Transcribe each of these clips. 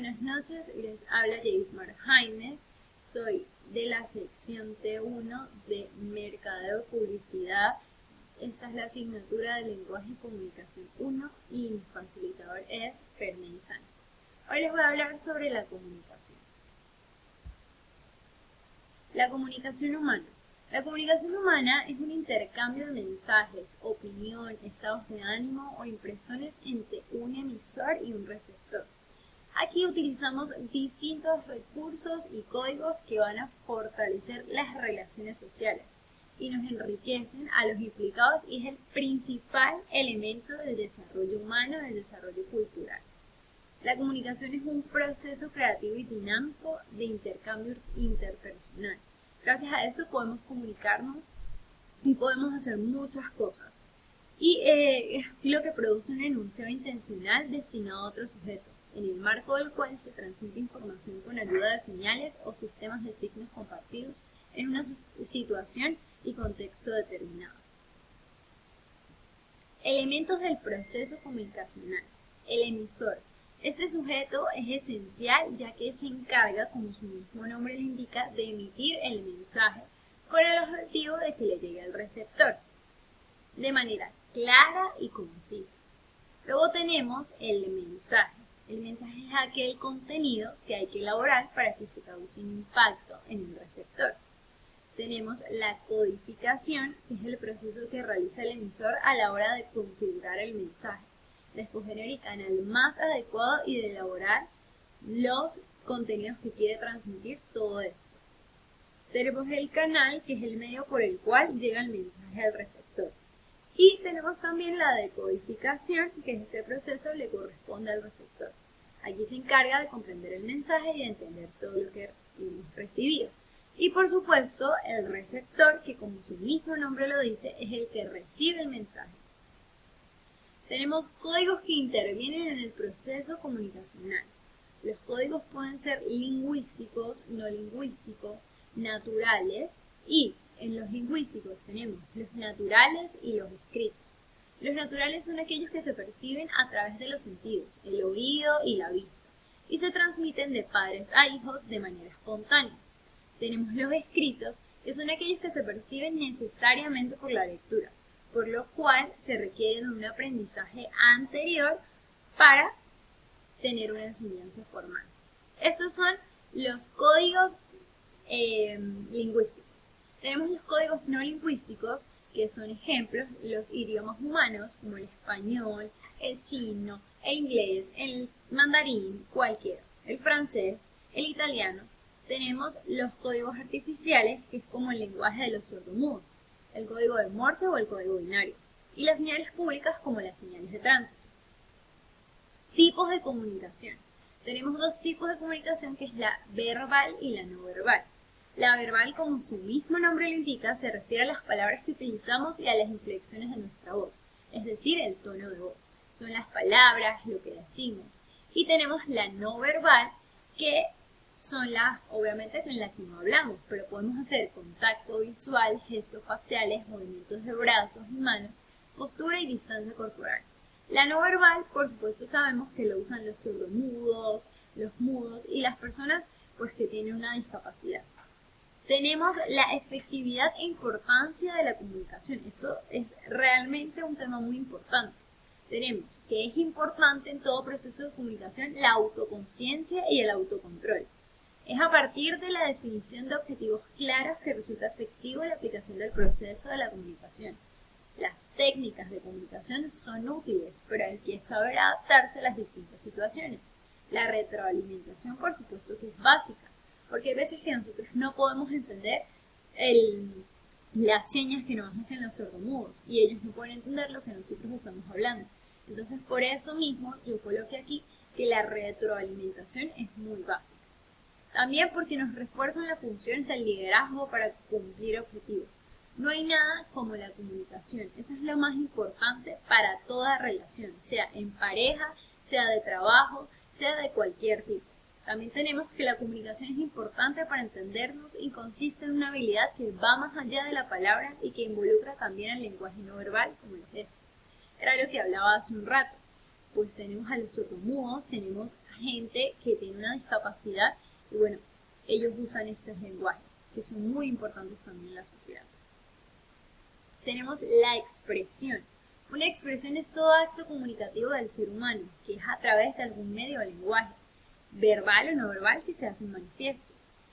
buenas noches, les habla Jaismar Jaimes, soy de la sección T1 de Mercadeo y Publicidad. Esta es la asignatura de Lenguaje y Comunicación 1 y mi facilitador es Ferney Sánchez. Hoy les voy a hablar sobre la comunicación. La comunicación humana. La comunicación humana es un intercambio de mensajes, opinión, estados de ánimo o impresiones entre un emisor y un receptor. Aquí utilizamos distintos recursos y códigos que van a fortalecer las relaciones sociales y nos enriquecen a los implicados y es el principal elemento del desarrollo humano, del desarrollo cultural. La comunicación es un proceso creativo y dinámico de intercambio interpersonal. Gracias a esto podemos comunicarnos y podemos hacer muchas cosas. Y es lo que produce un enunciado intencional destinado a otro sujeto, en el marco del cual se transmite información con ayuda de señales o sistemas de signos compartidos en una situación y contexto determinado. Elementos del proceso comunicacional. El emisor. Este sujeto es esencial ya que se encarga, como su mismo nombre le indica, de emitir el mensaje con el objetivo de que le llegue al receptor de manera clara y concisa. Luego tenemos el mensaje. El mensaje es aquel contenido que hay que elaborar para que se cause un impacto en el receptor. Tenemos la codificación, que es el proceso que realiza el emisor a la hora de configurar el mensaje, de escoger el canal más adecuado y de elaborar los contenidos que quiere transmitir todo esto. Tenemos el canal, que es el medio por el cual llega el mensaje al receptor. Y tenemos también la decodificación, que ese proceso le corresponde al receptor. Allí se encarga de comprender el mensaje y de entender todo lo que hemos recibido. Y por supuesto, el receptor, que como su mismo nombre lo dice, es el que recibe el mensaje. Tenemos códigos que intervienen en el proceso comunicacional. Los códigos pueden ser lingüísticos, no lingüísticos, naturales y en los lingüísticos tenemos los naturales y los escritos. Los naturales son aquellos que se perciben a través de los sentidos, el oído y la vista, y se transmiten de padres a hijos de manera espontánea. Tenemos los escritos, que son aquellos que se perciben necesariamente por la lectura, por lo cual se requiere de un aprendizaje anterior para tener una enseñanza formal. Estos son los códigos lingüísticos. Tenemos los códigos no lingüísticos, que son ejemplos, los idiomas humanos, como el español, el chino, el inglés, el mandarín, cualquiera, el francés, el italiano. Tenemos los códigos artificiales, que es como el lenguaje de los sordomudos, el código de Morse o el código binario, y las señales públicas como las señales de tránsito. Tipos de comunicación. Tenemos dos tipos de comunicación, que es la verbal y la no verbal. La verbal, como su mismo nombre lo indica, se refiere a las palabras que utilizamos y a las inflexiones de nuestra voz, es decir, el tono de voz. Son las palabras, lo que decimos. Y tenemos la no verbal, que son las, obviamente, en las que no hablamos, pero podemos hacer contacto visual, gestos faciales, movimientos de brazos y manos, postura y distancia corporal. La no verbal, por supuesto, sabemos que lo usan los sordomudos, los mudos y las personas pues que tienen una discapacidad. Tenemos la efectividad e importancia de la comunicación. Esto es realmente un tema muy importante. Tenemos que es importante en todo proceso de comunicación la autoconciencia y el autocontrol. Es a partir de la definición de objetivos claros que resulta efectiva la aplicación del proceso de la comunicación. Las técnicas de comunicación son útiles, pero hay que saber adaptarse a las distintas situaciones. La retroalimentación, por supuesto, que es básica, porque hay veces que nosotros no podemos entender las señas que nos hacen los sordomudos y ellos no pueden entender lo que nosotros estamos hablando. Entonces, por eso mismo, yo coloqué aquí que la retroalimentación es muy básica. También porque nos refuerzan las funciones del liderazgo para cumplir objetivos. No hay nada como la comunicación. Eso es lo más importante para toda relación, sea en pareja, sea de trabajo, sea de cualquier tipo. También tenemos que la comunicación es importante para entendernos y consiste en una habilidad que va más allá de la palabra y que involucra también el lenguaje no verbal, como los gestos. Era lo que hablaba hace un rato. Pues tenemos a los sordomudos, tenemos gente que tiene una discapacidad y bueno, ellos usan estos lenguajes que son muy importantes también en la sociedad. Tenemos la expresión. Una expresión es todo acto comunicativo del ser humano, que es a través de algún medio o lenguaje, verbal o no verbal, que se hacen manifiestos.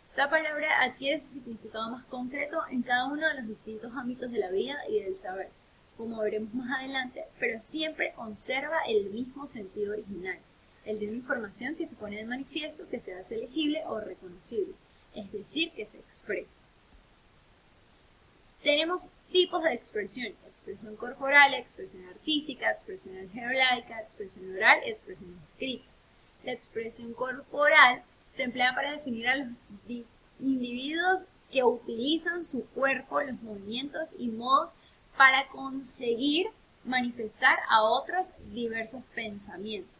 Esta palabra adquiere su significado más concreto en cada uno de los distintos ámbitos de la vida y del saber, como veremos más adelante, pero siempre conserva el mismo sentido original, el de una información que se pone de manifiesto, que se hace legible o reconocible, es decir, que se expresa. Tenemos tipos de expresión: expresión corporal, expresión artística, expresión algebraica, expresión oral y expresión escrita. La expresión corporal se emplea para definir a los individuos que utilizan su cuerpo, los movimientos y modos para conseguir manifestar a otros diversos pensamientos.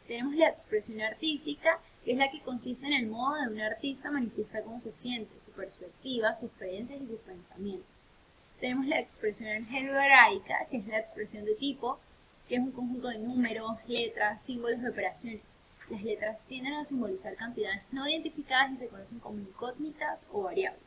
Tenemos la expresión artística, que es la que consiste en el modo de un artista manifiesta cómo se siente, su perspectiva, sus creencias y sus pensamientos. Tenemos la expresión algebraica, que es la expresión de tipo, que es un conjunto de números, letras, símbolos de operaciones. Las letras tienden a simbolizar cantidades no identificadas y se conocen como incógnitas o variables.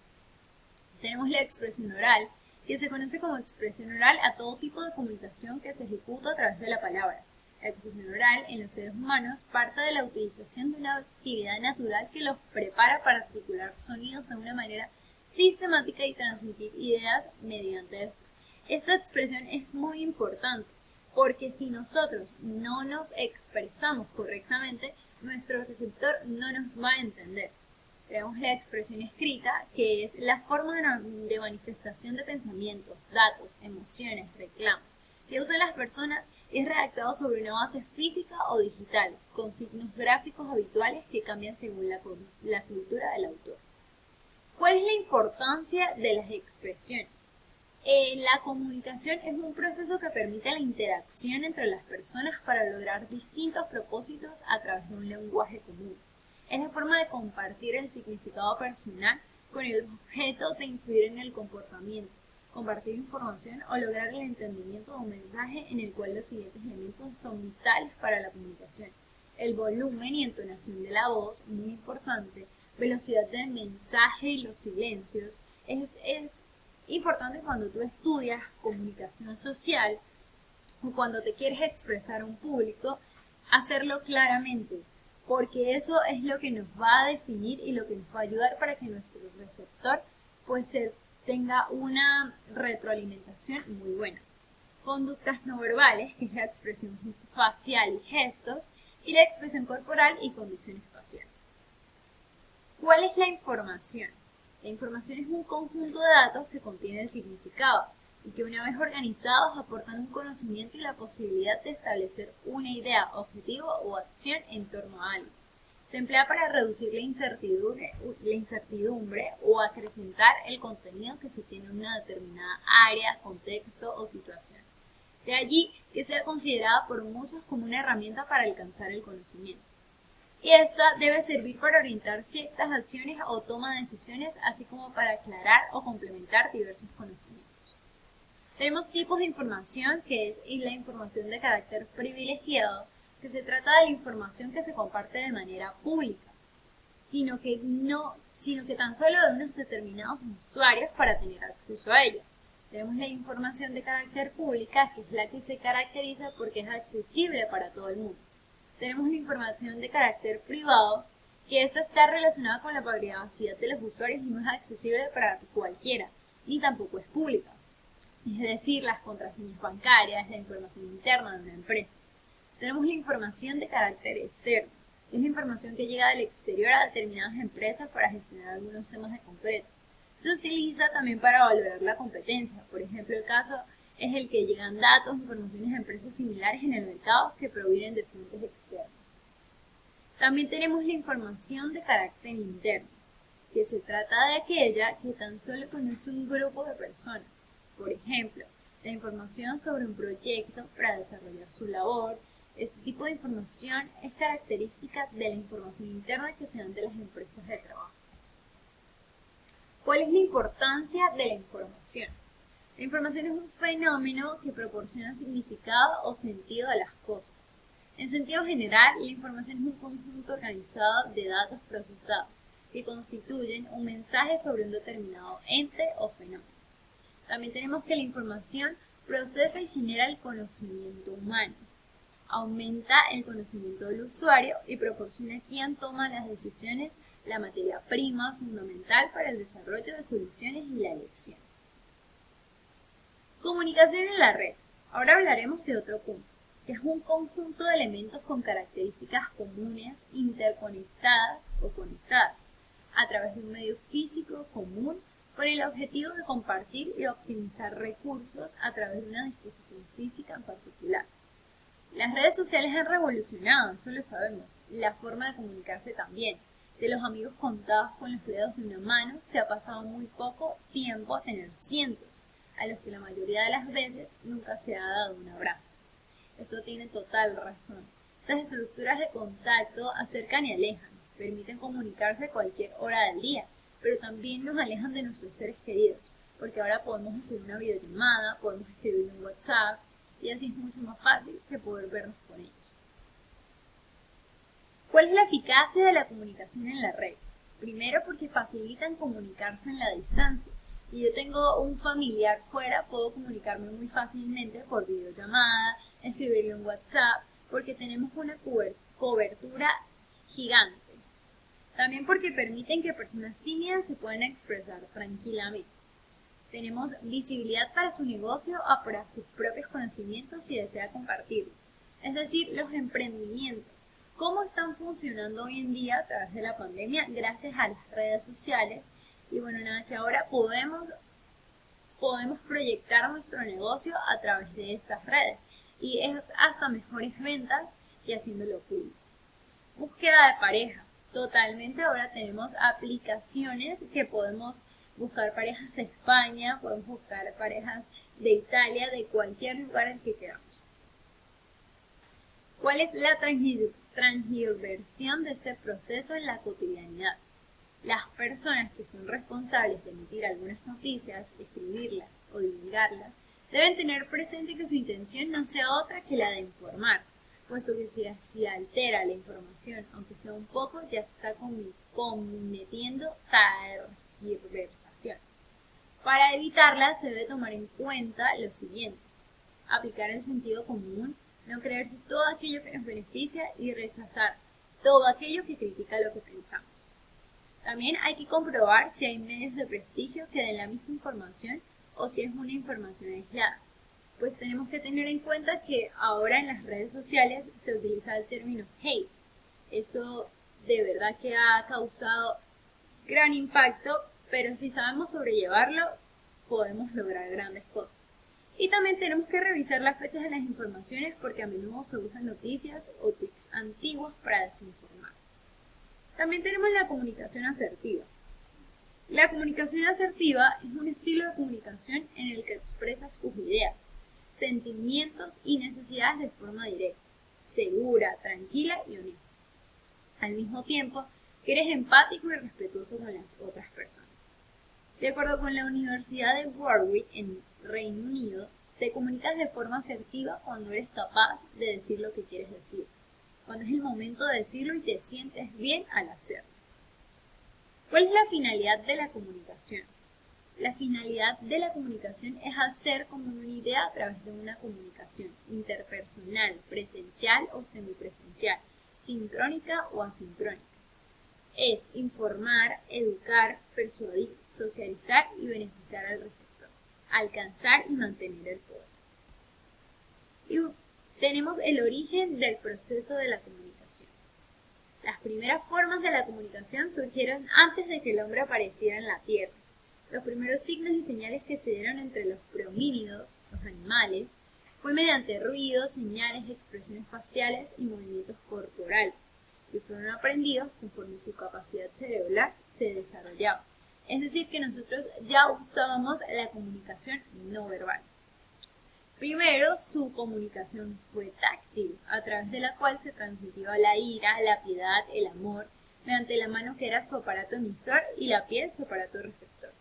Tenemos la expresión oral, que se conoce como expresión oral a todo tipo de comunicación que se ejecuta a través de la palabra. La expresión oral en los seres humanos parte de la utilización de una actividad natural que los prepara para articular sonidos de una manera sistemática y transmitir ideas mediante estos. Esta expresión es muy importante porque si nosotros no nos expresamos correctamente, nuestro receptor no nos va a entender. Tenemos la expresión escrita, que es la forma de manifestación de pensamientos, datos, emociones, reclamos que usan las personas. Es redactado sobre una base física o digital, con signos gráficos habituales que cambian según la cultura del autor. ¿Cuál es la importancia de las expresiones? La comunicación es un proceso que permite la interacción entre las personas para lograr distintos propósitos a través de un lenguaje común. Es la forma de compartir el significado personal con el objeto de influir en el comportamiento, compartir información o lograr el entendimiento de un mensaje en el cual los siguientes elementos son vitales para la comunicación: el volumen y entonación de la voz, muy importante, velocidad del mensaje y los silencios. Es importante cuando tú estudias comunicación social o cuando te quieres expresar a un público, hacerlo claramente, porque eso es lo que nos va a definir y lo que nos va a ayudar para que nuestro receptor pues tenga una retroalimentación muy buena. Conductas no verbales, que es la expresión facial y gestos, y la expresión corporal y condiciones faciales. ¿Cuál es la información? La información es un conjunto de datos que contiene el significado y que una vez organizados aportan un conocimiento y la posibilidad de establecer una idea, objetivo o acción en torno a algo. Se emplea para reducir la incertidumbre o acrecentar el contenido que se tiene en una determinada área, contexto o situación. De allí que sea considerada por muchos como una herramienta para alcanzar el conocimiento. Y esta debe servir para orientar ciertas acciones o toma de decisiones, así como para aclarar o complementar diversos conocimientos. Tenemos tipos de información, que es la información de carácter privilegiado, que se trata de la información que se comparte de manera pública, sino que tan solo de unos determinados usuarios para tener acceso a ella. Tenemos la información de carácter pública, que es la que se caracteriza porque es accesible para todo el mundo. Tenemos la información de carácter privado, que esta está relacionada con la privacidad de los usuarios y no es accesible para cualquiera, ni tampoco es pública. Es decir, las contraseñas bancarias, la información interna de una empresa. Tenemos la información de carácter externo, que es la información que llega del exterior a determinadas empresas para gestionar algunos temas de concreto. Se utiliza también para valorar la competencia. Por ejemplo, el caso es el que llegan datos, informaciones de empresas similares en el mercado que provienen de fuentes externas. También tenemos la información de carácter interno, que se trata de aquella que tan solo conoce un grupo de personas. Por ejemplo, la información sobre un proyecto para desarrollar su labor. Este tipo de información es característica de la información interna que se da ante las empresas de trabajo. ¿Cuál es la importancia de la información? La información es un fenómeno que proporciona significado o sentido a las cosas. En sentido general, la información es un conjunto organizado de datos procesados que constituyen un mensaje sobre un determinado ente o fenómeno. También tenemos que la información procesa y genera el conocimiento humano, aumenta el conocimiento del usuario y proporciona a quien toma las decisiones la materia prima fundamental para el desarrollo de soluciones y la elección. Comunicación en la red. Ahora hablaremos de otro punto, que es un conjunto de elementos con características comunes, interconectadas o conectadas, a través de un medio físico común con el objetivo de compartir y optimizar recursos a través de una disposición física en particular. Las redes sociales han revolucionado, eso lo sabemos, la forma de comunicarse también. De los amigos contados con los dedos de una mano, se ha pasado muy poco tiempo a tener cientos, a los que la mayoría de las veces nunca se ha dado un abrazo. Esto tiene total razón. Estas estructuras de contacto acercan y alejan, permiten comunicarse a cualquier hora del día, pero también nos alejan de nuestros seres queridos, porque ahora podemos hacer una videollamada, podemos escribir en WhatsApp, y así es mucho más fácil que poder vernos con ellos. ¿Cuál es la eficacia de la comunicación en la red? Primero, porque facilitan comunicarse en la distancia. Si yo tengo un familiar fuera, puedo comunicarme muy fácilmente por videollamada, escribirle en WhatsApp, porque tenemos una cobertura gigante. También porque permiten que personas tímidas se puedan expresar tranquilamente. Tenemos visibilidad para su negocio o para sus propios conocimientos si desea compartirlo. Es decir, los emprendimientos. ¿Cómo están funcionando hoy en día a través de la pandemia gracias a las redes sociales? Y bueno, nada, que ahora podemos proyectar nuestro negocio a través de estas redes. Y es hasta mejores ventas y haciéndolo público. Búsqueda de pareja. Totalmente, ahora tenemos aplicaciones que podemos buscar parejas de España, podemos buscar parejas de Italia, de cualquier lugar al que queramos. ¿Cuál es la transgiversión de este proceso en la cotidianidad? Las personas que son responsables de emitir algunas noticias, escribirlas o divulgarlas, deben tener presente que su intención no sea otra que la de informar, puesto que si se altera la información, aunque sea un poco, ya se está cometiendo tergiversación. Para evitarla se debe tomar en cuenta lo siguiente: aplicar el sentido común, no creerse todo aquello que nos beneficia y rechazar todo aquello que critica lo que pensamos. También hay que comprobar si hay medios de prestigio que den la misma información o si es una información aislada. Pues tenemos que tener en cuenta que ahora en las redes sociales se utiliza el término hate. Eso de verdad que ha causado gran impacto, pero si sabemos sobrellevarlo, podemos lograr grandes cosas. Y también tenemos que revisar las fechas de las informaciones porque a menudo se usan noticias o tweets antiguos para desinformar. También tenemos la comunicación asertiva. La comunicación asertiva es un estilo de comunicación en el que expresas tus ideas, sentimientos y necesidades de forma directa, segura, tranquila y honesta. Al mismo tiempo, que eres empático y respetuoso con las otras personas. De acuerdo con la Universidad de Warwick en Reino Unido, te comunicas de forma asertiva cuando eres capaz de decir lo que quieres decir, cuando es el momento de decirlo y te sientes bien al hacerlo. ¿Cuál es la finalidad de la comunicación? La finalidad de la comunicación es hacer común una idea a través de una comunicación interpersonal, presencial o semipresencial, sincrónica o asincrónica. Es informar, educar, persuadir, socializar y beneficiar al receptor, alcanzar y mantener el poder. Y tenemos el origen del proceso de la comunicación. Las primeras formas de la comunicación surgieron antes de que el hombre apareciera en la Tierra. Los primeros signos y señales que se dieron entre los prehomínidos, los animales, fue mediante ruidos, señales, expresiones faciales y movimientos corporales, que fueron aprendidos conforme su capacidad cerebral se desarrollaba. Es decir, que nosotros ya usábamos la comunicación no verbal. Primero, su comunicación fue táctil, a través de la cual se transmitía la ira, la piedad, el amor, mediante la mano que era su aparato emisor y la piel su aparato receptor.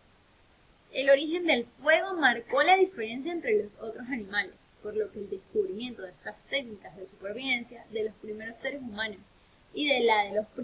El origen del fuego marcó la diferencia entre los otros animales, por lo que el descubrimiento de estas técnicas de supervivencia de los primeros seres humanos y de la de los